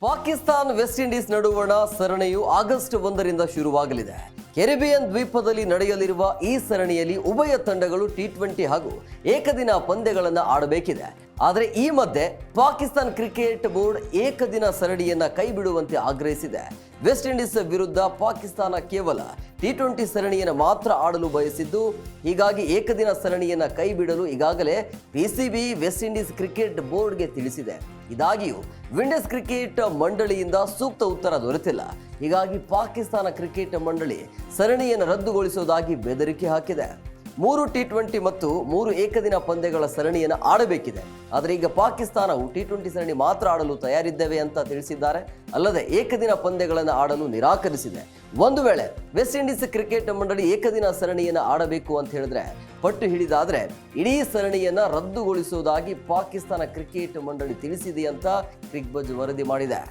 Pakistan West Indies ನಡುವಣ ಸರಣಿಯು August 1ರಿಂದ ಶುರುವಾಗಲಿದೆ. Caribbean ದ್ವೀಪದಲ್ಲಿ ನಡೆಯಲಿರುವ ಈ ಸರಣಿಯಲ್ಲಿ ಉಭಯ ತಂಡಗಳು T20 ಹಾಗೂ ಏಕದಿನ ಪಂದ್ಯಗಳನ್ನು ಆಡಬೇಕಿದೆ. ಆದರೆ ಈ ಮಧ್ಯೆ ಪಾಕಿಸ್ತಾನ ಕ್ರಿಕೆಟ್ ಬೋರ್ಡ್ ಏಕದಿನ ಸರಣಿಯನ್ನ ಕೈಬಿಡುವಂತೆ ಆಗ್ರಹಿಸಿದೆ. ವೆಸ್ಟ್ ಇಂಡೀಸ್ ವಿರುದ್ಧ ಪಾಕಿಸ್ತಾನ ಕೇವಲ T20 ಸರಣಿಯನ್ನು ಮಾತ್ರ ಆಡಲು ಬಯಸಿದ್ದು, ಹೀಗಾಗಿ ಏಕದಿನ ಸರಣಿಯನ್ನು ಕೈಬಿಡಲು ಈಗಾಗಲೇ PCB ವೆಸ್ಟ್ ಇಂಡೀಸ್ ಕ್ರಿಕೆಟ್ ಬೋರ್ಡ್ಗೆ ತಿಳಿಸಿದೆ. ಇದಾಗಿಯೂ ವಿಂಡೀಸ್ ಕ್ರಿಕೆಟ್ ಮಂಡಳಿಯಿಂದ ಸೂಕ್ತ ಉತ್ತರ ದೊರೆತಿಲ್ಲ. ಹೀಗಾಗಿ ಪಾಕಿಸ್ತಾನ ಕ್ರಿಕೆಟ್ ಮಂಡಳಿ ಸರಣಿಯನ್ನು ರದ್ದುಗೊಳಿಸುವುದಾಗಿ ಬೆದರಿಕೆ ಹಾಕಿದೆ. 3 T20 ಮತ್ತು 3 ಏಕದಿನ ಪಂದ್ಯಗಳ ಸರಣಿಯನ್ನು ಆಡಬೇಕಿದೆ. ಆದರೆ ಈಗ ಪಾಕಿಸ್ತಾನವು T20 ಸರಣಿ ಮಾತ್ರ ಆಡಲು ತಯಾರಿದ್ದೇವೆ ಅಂತ ತಿಳಿಸಿದ್ದಾರೆ. ಅಲ್ಲದೆ ಏಕದಿನ ಪಂದ್ಯಗಳನ್ನು ಆಡಲು ನಿರಾಕರಿಸಿದೆ. ಒಂದು ವೇಳೆ ವೆಸ್ಟ್ ಇಂಡೀಸ್ ಕ್ರಿಕೆಟ್ ಮಂಡಳಿ ಏಕದಿನ ಸರಣಿಯನ್ನು ಆಡಬೇಕು ಅಂತ ಹೇಳಿದ್ರೆ ಪಟ್ಟು ಹಿಡಿದಾದ್ರೆ ಇಡೀ ಸರಣಿಯನ್ನ ರದ್ದುಗೊಳಿಸುವುದಾಗಿ ಪಾಕಿಸ್ತಾನ ಕ್ರಿಕೆಟ್ ಮಂಡಳಿ ತಿಳಿಸಿದೆ ಅಂತ ಕ್ರಿಕ್ ಬಜ್ ವರದಿ ಮಾಡಿದೆ.